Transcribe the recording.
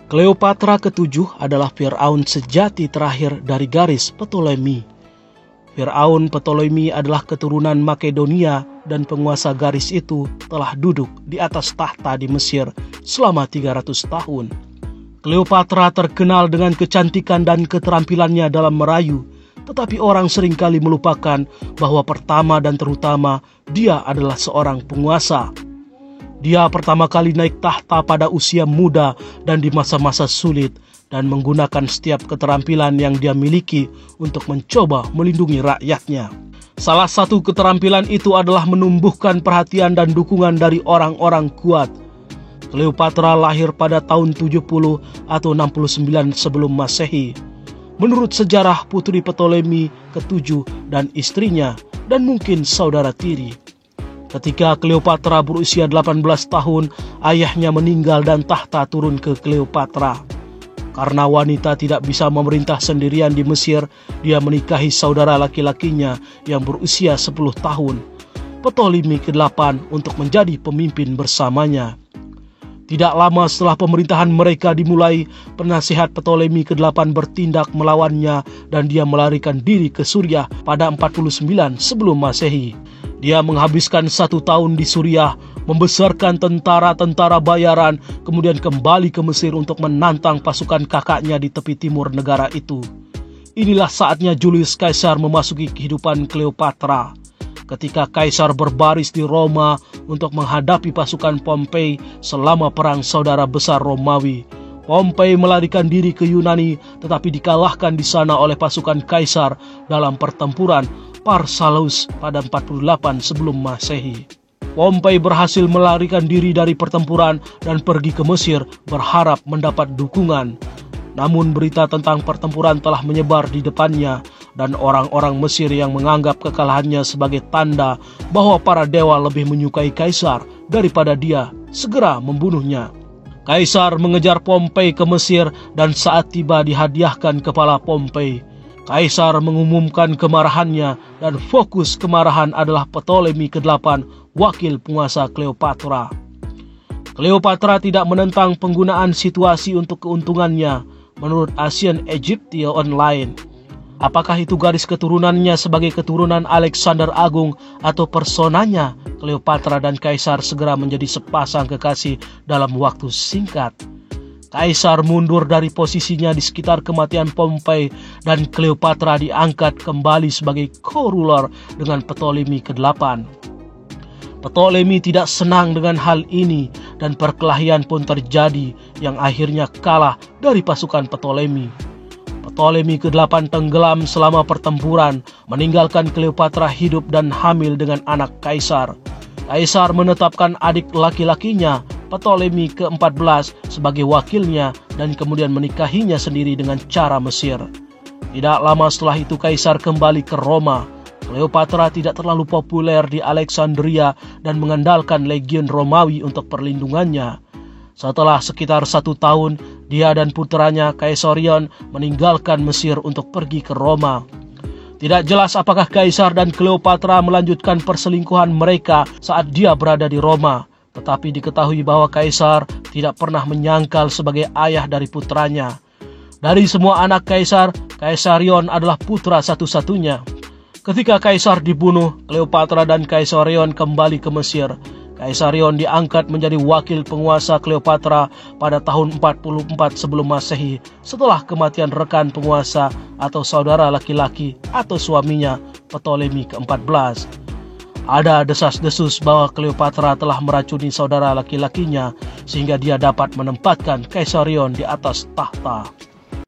Kleopatra ketujuh adalah Firaun sejati terakhir dari garis Ptolemy. Firaun Ptolemy adalah keturunan Makedonia dan penguasa garis itu telah duduk di atas tahta di Mesir selama 300 tahun. Kleopatra terkenal dengan kecantikan dan keterampilannya dalam merayu, tetapi orang seringkali melupakan bahwa pertama dan terutama dia adalah seorang penguasa. Dia pertama kali naik tahta pada usia muda dan di masa-masa sulit, dan menggunakan setiap keterampilan yang dia miliki untuk mencoba melindungi rakyatnya. Salah satu keterampilan itu adalah menumbuhkan perhatian dan dukungan dari orang-orang kuat. Kleopatra lahir pada tahun 70 atau 69 sebelum Masehi. Menurut sejarah putri Ptolemy ke-7 dan istrinya dan mungkin saudara tiri. Ketika Kleopatra berusia 18 tahun, ayahnya meninggal dan tahta turun ke Kleopatra. Karena wanita tidak bisa memerintah sendirian di Mesir, dia menikahi saudara laki-lakinya yang berusia 10 tahun, Ptolemy ke-8, untuk menjadi pemimpin bersamanya. Tidak lama setelah pemerintahan mereka dimulai, penasihat Ptolemy ke-8 bertindak melawannya dan dia melarikan diri ke Suriah pada 49 sebelum Masehi. Dia menghabiskan 1 tahun di Suriah, membesarkan tentara-tentara bayaran, kemudian kembali ke Mesir untuk menantang pasukan kakaknya di tepi timur negara itu. Inilah saatnya Julius Caesar memasuki kehidupan Kleopatra. Ketika Kaisar berbaris di Roma untuk menghadapi pasukan Pompei selama perang saudara besar Romawi. Pompei melarikan diri ke Yunani tetapi dikalahkan di sana oleh pasukan Kaisar dalam pertempuran Pharsalus pada 48 sebelum Masehi. Pompei berhasil melarikan diri dari pertempuran dan pergi ke Mesir berharap mendapat dukungan. Namun berita tentang pertempuran telah menyebar di depannya dan orang-orang Mesir yang menganggap kekalahannya sebagai tanda bahwa para dewa lebih menyukai Kaisar daripada dia segera membunuhnya. Kaisar mengejar Pompei ke Mesir dan saat tiba dihadiahkan kepala Pompei. Kaisar mengumumkan kemarahannya dan fokus kemarahan adalah Ptolemy ke-8, wakil penguasa Kleopatra. Kleopatra tidak menentang penggunaan situasi untuk keuntungannya menurut Ancient Egyptian Online. Apakah itu garis keturunannya sebagai keturunan Alexander Agung atau personanya Kleopatra dan Kaisar segera menjadi sepasang kekasih dalam waktu singkat? Kaisar mundur dari posisinya di sekitar kematian Pompei dan Kleopatra diangkat kembali sebagai co-ruler dengan Ptolemy ke-8. Ptolemy tidak senang dengan hal ini dan perkelahian pun terjadi yang akhirnya kalah dari pasukan Ptolemy. Ptolemy ke-8 tenggelam selama pertempuran, meninggalkan Kleopatra hidup dan hamil dengan anak Kaisar. Kaisar menetapkan adik laki-lakinya, Ptolemy ke-14, sebagai wakilnya dan kemudian menikahinya sendiri dengan cara Mesir. Tidak lama setelah itu Kaisar kembali ke Roma. Kleopatra tidak terlalu populer di Alexandria dan mengandalkan legiun Romawi untuk perlindungannya. Setelah sekitar 1 tahun, dia dan putranya Caesarion meninggalkan Mesir untuk pergi ke Roma. Tidak jelas apakah Kaisar dan Kleopatra melanjutkan perselingkuhan mereka saat dia berada di Roma. Tetapi diketahui bahwa Kaisar tidak pernah menyangkal sebagai ayah dari putranya. Dari semua anak Kaisar, Caesarion adalah putra satu-satunya. Ketika Kaisar dibunuh, Kleopatra dan Caesarion kembali ke Mesir. Caesarion diangkat menjadi wakil penguasa Kleopatra pada tahun 44 sebelum Masehi setelah kematian rekan penguasa atau saudara laki-laki atau suaminya Ptolemy ke-14. Ada desas-desus bahwa Kleopatra telah meracuni saudara laki-lakinya sehingga dia dapat menempatkan Caesarion di atas tahta.